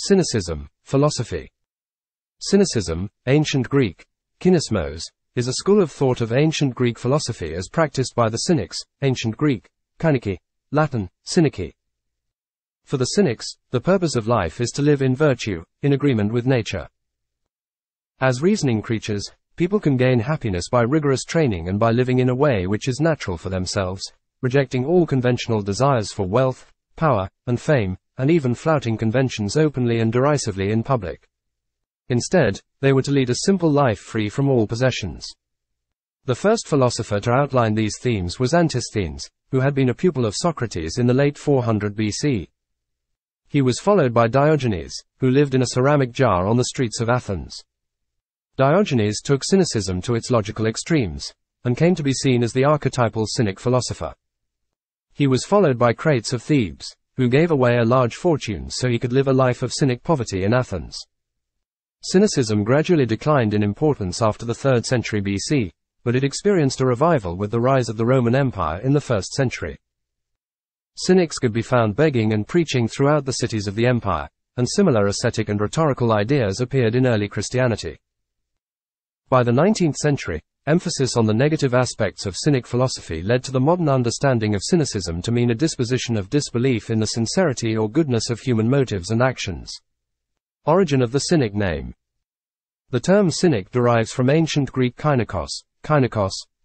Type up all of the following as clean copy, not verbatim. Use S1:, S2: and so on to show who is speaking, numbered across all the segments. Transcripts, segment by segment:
S1: Cynicism, philosophy. Cynicism, ancient Greek, kinismos, is a school of thought of ancient Greek philosophy as practiced by the Cynics, ancient Greek, Cynici, Latin, Cynici. For the Cynics, the purpose of life is to live in virtue, in agreement with nature. As reasoning creatures, people can gain happiness by rigorous training and by living in a way which is natural for themselves, rejecting all conventional desires for wealth, power, and fame, and even flouting conventions openly and derisively in public. Instead, they were to lead a simple life free from all possessions. The first philosopher to outline these themes was Antisthenes, who had been a pupil of Socrates in the late 400 BC. He was followed by Diogenes, who lived in a ceramic jar on the streets of Athens. Diogenes took cynicism to its logical extremes, and came to be seen as the archetypal Cynic philosopher. He was followed by Crates of Thebes, who gave away a large fortune so he could live a life of Cynic poverty in Athens. Cynicism gradually declined in importance after the 3rd century BC, but it experienced a revival with the rise of the Roman Empire in the 1st century. Cynics could be found begging and preaching throughout the cities of the empire, and similar ascetic and rhetorical ideas appeared in early Christianity. By the 19th century, emphasis on the negative aspects of Cynic philosophy led to the modern understanding of cynicism to mean a disposition of disbelief in the sincerity or goodness of human motives and actions. Origin of the Cynic name. The term Cynic derives from ancient Greek kainikos,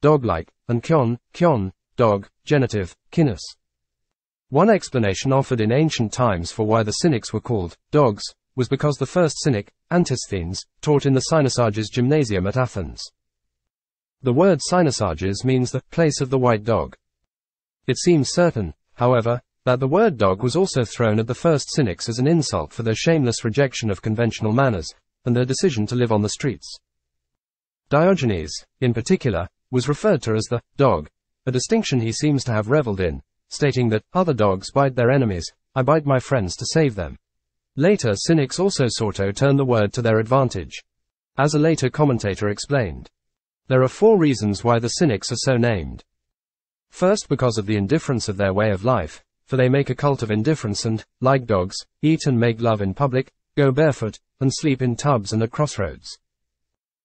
S1: dog-like, and kion, dog, genitive, kinos. One explanation offered in ancient times for why the Cynics were called dogs was because the first Cynic, Antisthenes, taught in the Cynosarges Gymnasium at Athens. The word Cynosarges means the place of the white dog. It seems certain, however, that the word dog was also thrown at the first Cynics as an insult for their shameless rejection of conventional manners, and their decision to live on the streets. Diogenes, in particular, was referred to as the dog, a distinction he seems to have reveled in, stating that, other dogs bite their enemies, I bite my friends to save them. Later Cynics also sought to turn the word to their advantage. As a later commentator explained, there are 4 reasons why the Cynics are so named. First, because of the indifference of their way of life, for they make a cult of indifference and, like dogs, eat and make love in public, go barefoot, and sleep in tubs and at crossroads.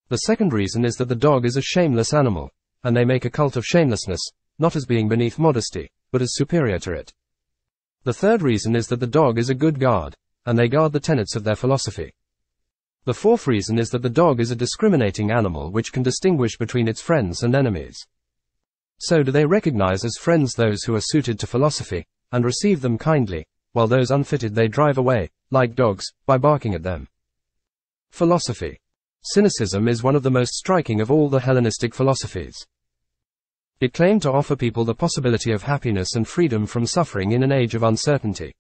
S1: The second reason is that the dog is a shameless animal, and they make a cult of shamelessness, not as being beneath modesty, but as superior to it. The third reason is that the dog is a good guard, and they guard the tenets of their philosophy. The fourth reason is that the dog is a discriminating animal which can distinguish between its friends and enemies. So do they recognize as friends those who are suited to philosophy, and receive them kindly, while those unfitted they drive away, like dogs, by barking at them. Philosophy. Cynicism is one of the most striking of all the Hellenistic philosophies. It claimed to offer people the possibility of happiness and freedom from suffering in an age of uncertainty.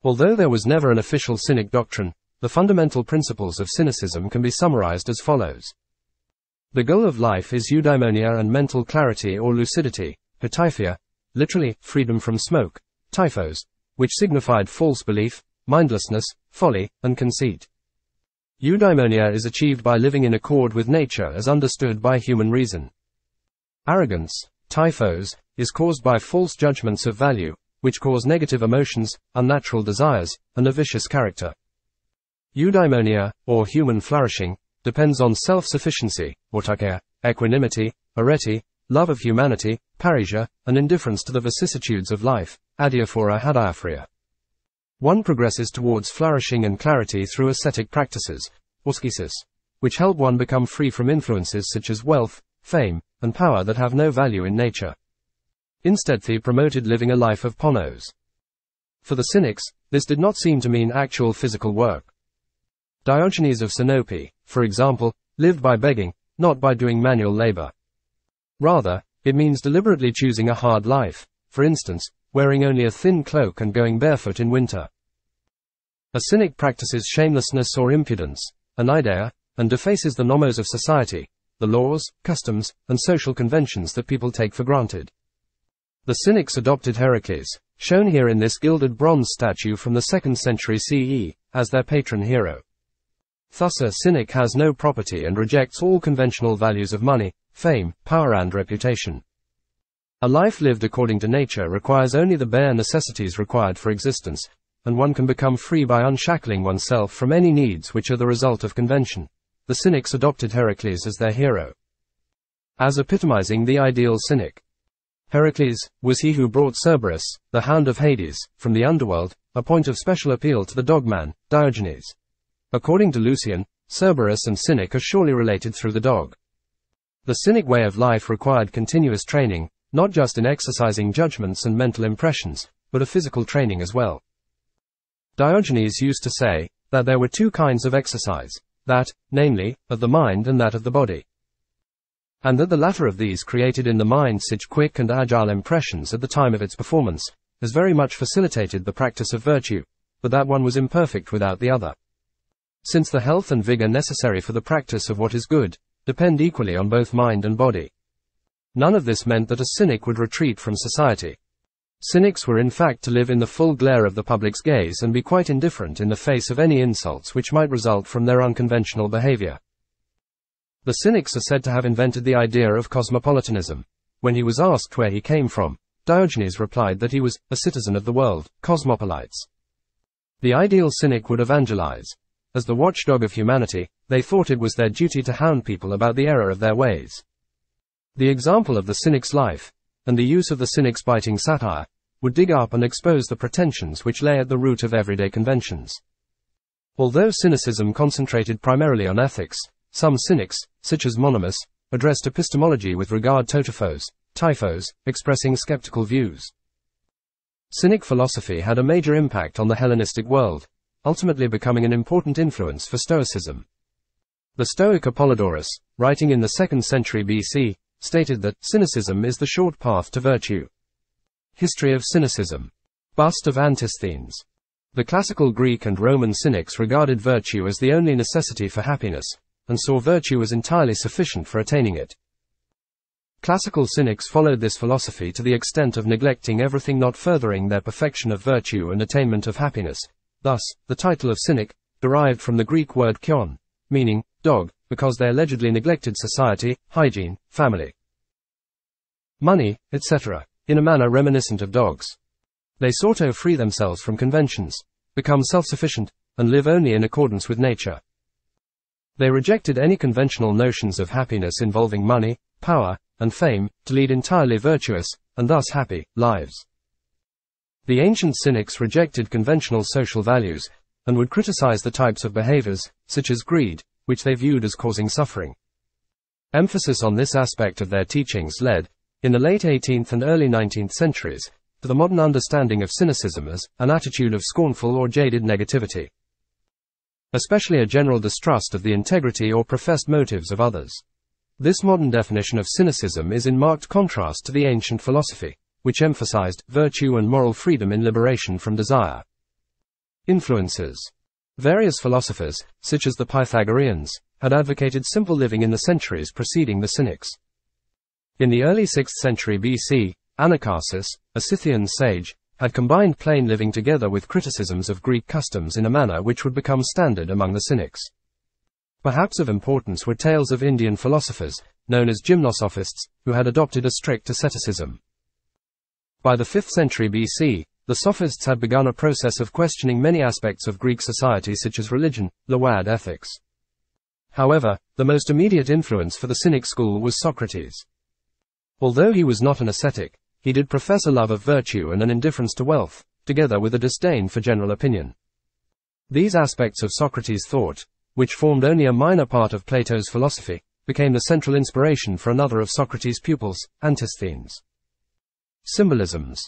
S1: Although there was never an official Cynic doctrine, the fundamental principles of cynicism can be summarized as follows. The goal of life is eudaimonia and mental clarity or lucidity, hytyphia, literally, freedom from smoke, typhos, which signified false belief, mindlessness, folly, and conceit. Eudaimonia is achieved by living in accord with nature as understood by human reason. Arrogance, typhos, is caused by false judgments of value, which cause negative emotions, unnatural desires, and a vicious character. Eudaimonia, or human flourishing, depends on self-sufficiency, autarkia, equanimity, arete, love of humanity, parrhesia, and indifference to the vicissitudes of life, adiaphora hadiaphria. One progresses towards flourishing and clarity through ascetic practices, ascesis, which help one become free from influences such as wealth, fame, and power that have no value in nature. Instead they promoted living a life of ponos. For the Cynics, this did not seem to mean actual physical work. Diogenes of Sinope, for example, lived by begging, not by doing manual labor. Rather, it means deliberately choosing a hard life, for instance, wearing only a thin cloak and going barefoot in winter. A Cynic practices shamelessness or impudence, anideia, and defaces the nomos of society, the laws, customs, and social conventions that people take for granted. The Cynics adopted Heracles, shown here in this gilded bronze statue from the 2nd century CE, as their patron hero. Thus a Cynic has no property and rejects all conventional values of money, fame, power and reputation. A life lived according to nature requires only the bare necessities required for existence, and one can become free by unshackling oneself from any needs which are the result of convention. The Cynics adopted Heracles as their hero, as epitomizing the ideal Cynic. Heracles was he who brought Cerberus, the hound of Hades, from the underworld, a point of special appeal to the dogman, Diogenes. According to Lucian, Cerberus and Cynic are surely related through the dog. The Cynic way of life required continuous training, not just in exercising judgments and mental impressions, but a physical training as well. Diogenes used to say that there were two kinds of exercise, that, namely, of the mind and that of the body, and that the latter of these created in the mind such quick and agile impressions at the time of its performance, as very much facilitated the practice of virtue, but that one was imperfect without the other. Since the health and vigor necessary for the practice of what is good depend equally on both mind and body. None of this meant that a cynic would retreat from society. Cynics were in fact to live in the full glare of the public's gaze and be quite indifferent in the face of any insults which might result from their unconventional behavior. The Cynics are said to have invented the idea of cosmopolitanism. When he was asked where he came from, Diogenes replied that he was a citizen of the world, cosmopolites. The ideal Cynic would evangelize. As the watchdog of humanity, they thought it was their duty to hound people about the error of their ways. The example of the Cynic's life, and the use of the Cynic's biting satire, would dig up and expose the pretensions which lay at the root of everyday conventions. Although Cynicism concentrated primarily on ethics, some Cynics, such as Monomus, addressed epistemology with regard to typhos, expressing skeptical views. Cynic philosophy had a major impact on the Hellenistic world, ultimately becoming an important influence for Stoicism. The Stoic Apollodorus, writing in the 2nd century BC, stated that cynicism is the short path to virtue. History of Cynicism. Bust of Antisthenes. The classical Greek and Roman Cynics regarded virtue as the only necessity for happiness, and saw virtue as entirely sufficient for attaining it. Classical Cynics followed this philosophy to the extent of neglecting everything not furthering their perfection of virtue and attainment of happiness. Thus, the title of Cynic, derived from the Greek word kion, meaning dog, because they allegedly neglected society, hygiene, family, money, etc., in a manner reminiscent of dogs. They sought to free themselves from conventions, become self-sufficient, and live only in accordance with nature. They rejected any conventional notions of happiness involving money, power, and fame, to lead entirely virtuous, and thus happy, lives. The ancient Cynics rejected conventional social values, and would criticize the types of behaviors, such as greed, which they viewed as causing suffering. Emphasis on this aspect of their teachings led, in the late 18th and early 19th centuries, to the modern understanding of cynicism as an attitude of scornful or jaded negativity, especially a general distrust of the integrity or professed motives of others. This modern definition of cynicism is in marked contrast to the ancient philosophy, which emphasized virtue and moral freedom in liberation from desire. Influences. Various philosophers, such as the Pythagoreans, had advocated simple living in the centuries preceding the Cynics. In the early 6th century BC, Anacharsis, a Scythian sage, had combined plain living together with criticisms of Greek customs in a manner which would become standard among the Cynics. Perhaps of importance were tales of Indian philosophers, known as gymnosophists, who had adopted a strict asceticism. By the 5th century BC, the sophists had begun a process of questioning many aspects of Greek society such as religion, law and ethics. However, the most immediate influence for the Cynic school was Socrates. Although he was not an ascetic, he did profess a love of virtue and an indifference to wealth, together with a disdain for general opinion. These aspects of Socrates' thought, which formed only a minor part of Plato's philosophy, became the central inspiration for another of Socrates' pupils, Antisthenes. Symbolisms.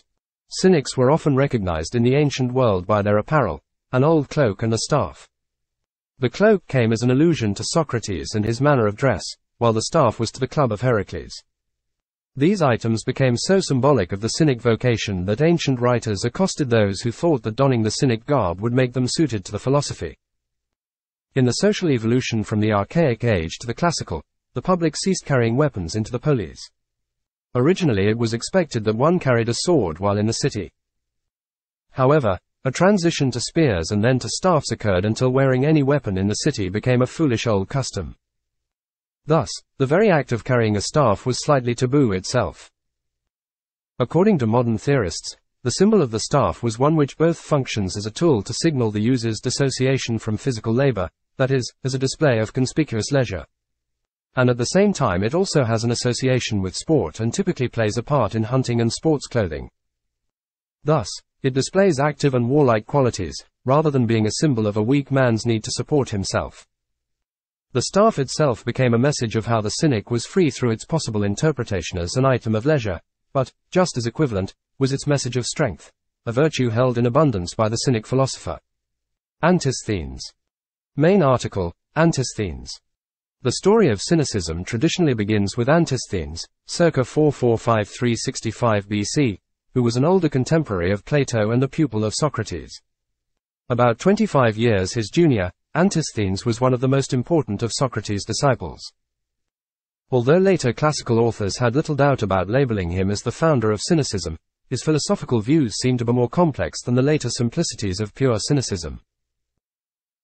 S1: Cynics were often recognized in the ancient world by their apparel, an old cloak and a staff. The cloak came as an allusion to Socrates and his manner of dress, while the staff was to the club of Heracles. These items became so symbolic of the Cynic vocation that ancient writers accosted those who thought that donning the Cynic garb would make them suited to the philosophy. In the social evolution from the archaic age to the classical, the public ceased carrying weapons into the polis. Originally it was expected that one carried a sword while in the city. However, a transition to spears and then to staffs occurred until wearing any weapon in the city became a foolish old custom. Thus, the very act of carrying a staff was slightly taboo itself. According to modern theorists, The symbol of the staff was one which both functions as a tool to signal the user's dissociation from physical labor, that is, as a display of conspicuous leisure. And at the same time it also has an association with sport and typically plays a part in hunting and sports clothing. Thus, it displays active and warlike qualities, rather than being a symbol of a weak man's need to support himself. The staff itself became a message of how the cynic was free through its possible interpretation as an item of leisure, but, just as equivalent, was its message of strength, a virtue held in abundance by the cynic philosopher. Antisthenes. Main article, Antisthenes. The story of cynicism traditionally begins with Antisthenes, circa 445–365 BC, who was an older contemporary of Plato and a pupil of Socrates. About 25 years his junior, Antisthenes was one of the most important of Socrates' disciples. Although later classical authors had little doubt about labeling him as the founder of cynicism, his philosophical views seem to be more complex than the later simplicities of pure cynicism.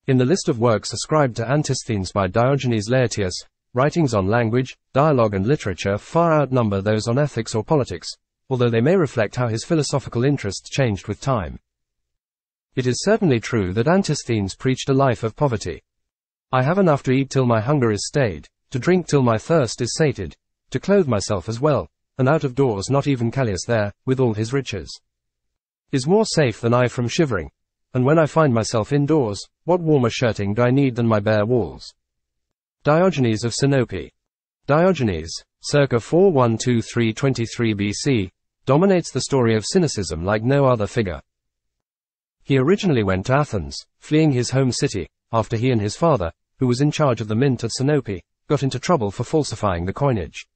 S1: In the list of works ascribed to Antisthenes by Diogenes Laertius, writings on language, dialogue and literature far outnumber those on ethics or politics, although they may reflect how his philosophical interests changed with time. It is certainly true that Antisthenes preached a life of poverty. I have enough to eat till my hunger is stayed, to drink till my thirst is sated, to clothe myself as well, and out of doors not even Callias there, with all his riches, is more safe than I from shivering, and when I find myself indoors, what warmer shirting do I need than my bare walls? Diogenes of Sinope. Diogenes, circa 412–323 BC, dominates the story of cynicism like no other figure. He originally went to Athens, fleeing his home city, after he and his father, who was in charge of the mint at Sinope, got into trouble for falsifying the coinage.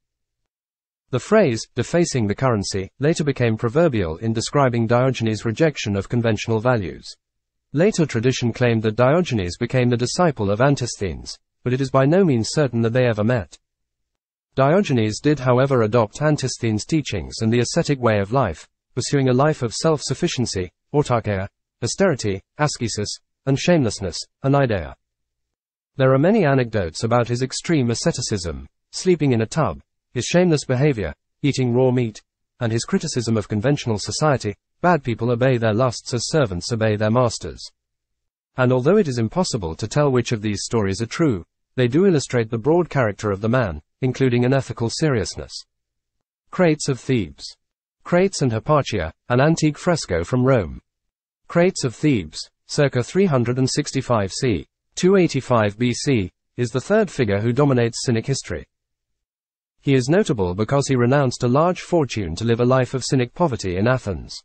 S1: The phrase, defacing the currency, later became proverbial in describing Diogenes' rejection of conventional values. Later tradition claimed that Diogenes became the disciple of Antisthenes, but it is by no means certain that they ever met. Diogenes did however adopt Antisthenes' teachings and the ascetic way of life, pursuing a life of self-sufficiency, autarkeia, austerity, ascesis, and shamelessness, anideia. There are many anecdotes about his extreme asceticism, sleeping in a tub, his shameless behavior, eating raw meat, and his criticism of conventional society, bad people obey their lusts as servants obey their masters. And although it is impossible to tell which of these stories are true, they do illustrate the broad character of the man, including an ethical seriousness. Crates of Thebes. Crates and Hypatia, an antique fresco from Rome. Crates of Thebes, circa 365 c. 285 BC, is the third figure who dominates Cynic history. He is notable because he renounced a large fortune to live a life of Cynic poverty in Athens.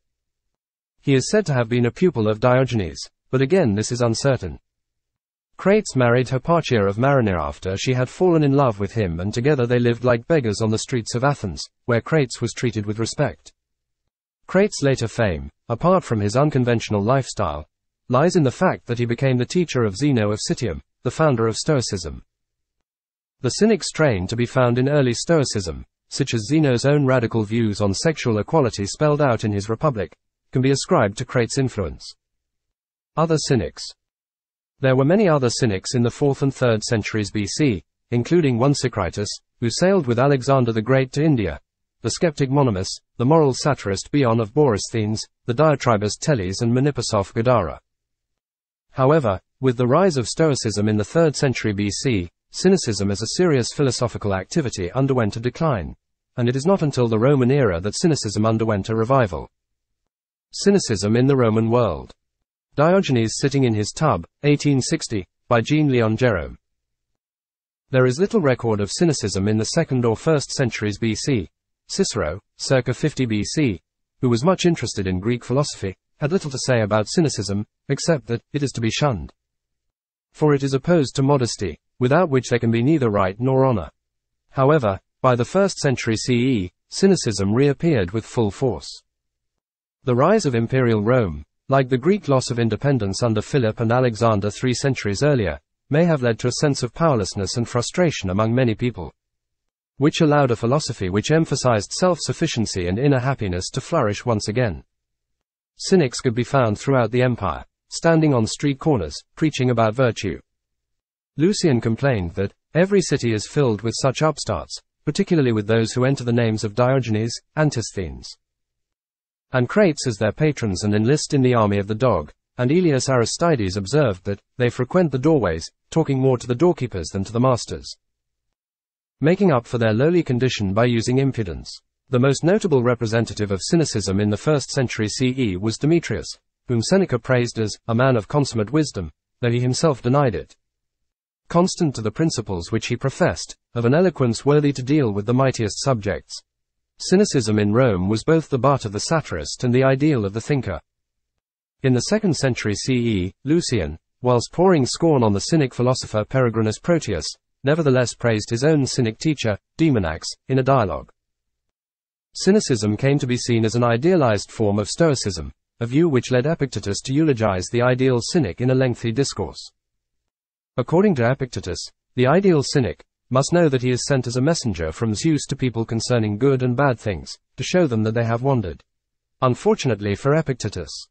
S1: He is said to have been a pupil of Diogenes, but again this is uncertain. Crates married Hypatia of Maronea after she had fallen in love with him, and together they lived like beggars on the streets of Athens, where Crates was treated with respect. Crates' later fame, apart from his unconventional lifestyle, lies in the fact that he became the teacher of Zeno of Citium, the founder of Stoicism. The Cynic strain to be found in early Stoicism, such as Zeno's own radical views on sexual equality spelled out in his Republic, can be ascribed to Crates' influence. Other Cynics. There were many other Cynics in the 4th and 3rd centuries BC, including one Cycritus, who sailed with Alexander the Great to India, the skeptic Monomus, the moral satirist Bion of Borysthenes, the diatribist Teles and Menippus of Gadara. However, with the rise of Stoicism in the 3rd century BC, Cynicism as a serious philosophical activity underwent a decline, and it is not until the Roman era that Cynicism underwent a revival. Cynicism in the Roman World. Diogenes Sitting in His Tub, 1860, by Jean-Léon Gérôme. There is little record of cynicism in the 2nd or 1st centuries BC. Cicero, circa 50 BC, who was much interested in Greek philosophy, had little to say about cynicism, except that it is to be shunned. For it is opposed to modesty, without which there can be neither right nor honor. However, by the 1st century CE, cynicism reappeared with full force. The rise of imperial Rome, like the Greek loss of independence under Philip and Alexander 3 centuries earlier, may have led to a sense of powerlessness and frustration among many people, which allowed a philosophy which emphasized self-sufficiency and inner happiness to flourish once again. Cynics could be found throughout the empire, standing on street corners, preaching about virtue. Lucian complained that every city is filled with such upstarts, particularly with those who enter the names of Diogenes, Antisthenes. and Crates as their patrons and enlist in the army of the dog. And Aelius Aristides observed that they frequent the doorways, talking more to the doorkeepers than to the masters, making up for their lowly condition by using impudence. The most notable representative of cynicism in the 1st century CE was Demetrius, whom Seneca praised as a man of consummate wisdom, though he himself denied it. Constant to the principles which he professed, of an eloquence worthy to deal with the mightiest subjects. Cynicism in Rome was both the butt of the satirist and the ideal of the thinker. In the 2nd century CE, Lucian, whilst pouring scorn on the Cynic philosopher Peregrinus Proteus, nevertheless praised his own Cynic teacher, Demonax, in a dialogue. Cynicism came to be seen as an idealized form of Stoicism, a view which led Epictetus to eulogize the ideal Cynic in a lengthy discourse. According to Epictetus, the ideal Cynic must know that he is sent as a messenger from Zeus to people concerning good and bad things, to show them that they have wandered. Unfortunately for Epictetus,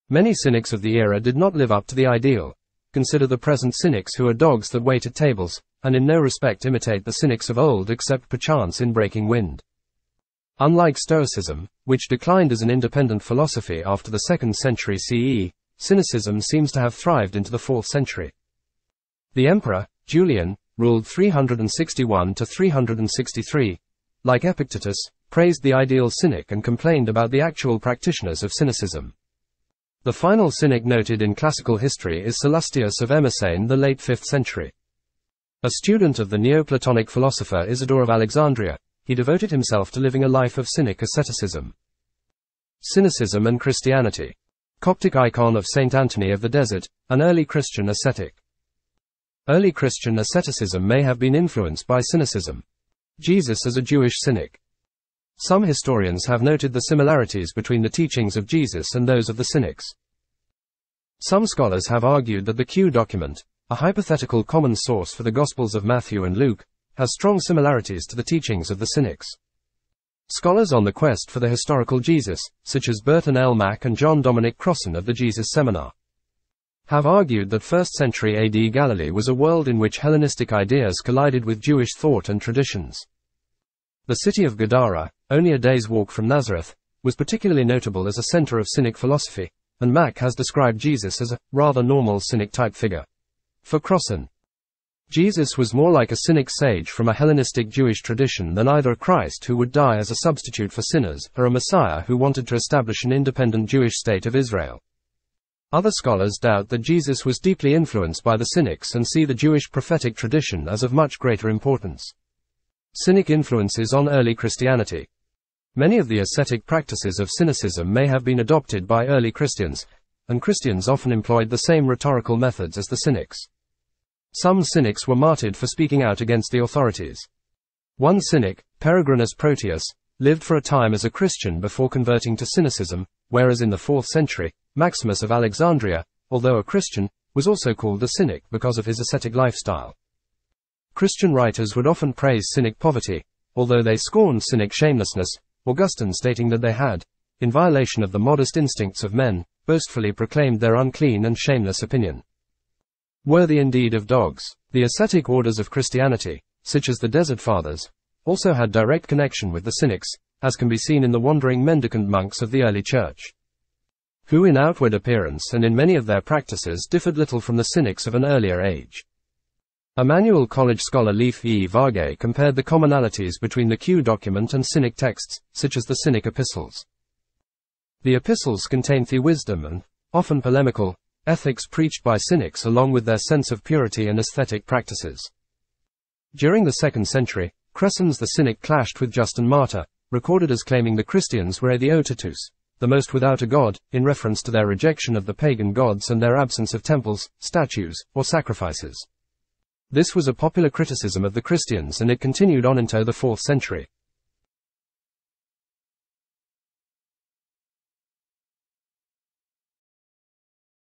S1: many cynics of the era did not live up to the ideal. Consider the present cynics, who are dogs that wait at tables, and in no respect imitate the cynics of old except perchance in breaking wind. Unlike Stoicism, which declined as an independent philosophy after the 2nd century CE, Cynicism seems to have thrived into the 4th century. The emperor, Julian, ruled 361 to 363. Like Epictetus, praised the ideal Cynic and complained about the actual practitioners of Cynicism. The final Cynic noted in classical history is Sallustius of Emesene, the late 5th century. A student of the Neoplatonic philosopher Isidore of Alexandria, he devoted himself to living a life of Cynic asceticism. Cynicism and Christianity. Coptic icon of Saint Anthony of the Desert, an early Christian ascetic. Early Christian asceticism may have been influenced by Cynicism. Jesus as a Jewish Cynic. Some historians have noted the similarities between the teachings of Jesus and those of the Cynics. Some scholars have argued that the Q document, a hypothetical common source for the Gospels of Matthew and Luke, has strong similarities to the teachings of the Cynics. Scholars on the quest for the historical Jesus, such as Burton L. Mack and John Dominic Crossan of the Jesus Seminar, have argued that 1st century AD Galilee was a world in which Hellenistic ideas collided with Jewish thought and traditions. The city of Gadara, only a day's walk from Nazareth, was particularly notable as a center of Cynic philosophy, and Mack has described Jesus as a rather normal Cynic-type figure. For Crossan, Jesus was more like a Cynic sage from a Hellenistic Jewish tradition than either a Christ who would die as a substitute for sinners, or a Messiah who wanted to establish an independent Jewish state of Israel. Other scholars doubt that Jesus was deeply influenced by the Cynics and see the Jewish prophetic tradition as of much greater importance. Cynic influences on early Christianity. Many of the ascetic practices of Cynicism may have been adopted by early Christians, and Christians often employed the same rhetorical methods as the Cynics. Some Cynics were martyred for speaking out against the authorities. One Cynic, Peregrinus Proteus, lived for a time as a Christian before converting to Cynicism, whereas in the 4th century, Maximus of Alexandria, although a Christian, was also called a Cynic because of his ascetic lifestyle. Christian writers would often praise Cynic poverty, although they scorned Cynic shamelessness, Augustine stating that they had, in violation of the modest instincts of men, boastfully proclaimed their unclean and shameless opinion. Worthy indeed of dogs. The ascetic orders of Christianity, such as the Desert Fathers, also had direct connection with the Cynics, as can be seen in the wandering mendicant monks of the early church, who in outward appearance and in many of their practices differed little from the Cynics of an earlier age. Emmanuel College scholar Leif E. Vargay compared the commonalities between the Q document and Cynic texts, such as the Cynic epistles. The epistles contain wisdom and, often polemical, ethics preached by Cynics along with their sense of purity and aesthetic practices. During the 2nd century, Crescens the Cynic clashed with Justin Martyr, recorded as claiming the Christians were the Otatus, the most without a god, in reference to their rejection of the pagan gods and their absence of temples, statues, or sacrifices. This was a popular criticism of the Christians and it continued on into the 4th century.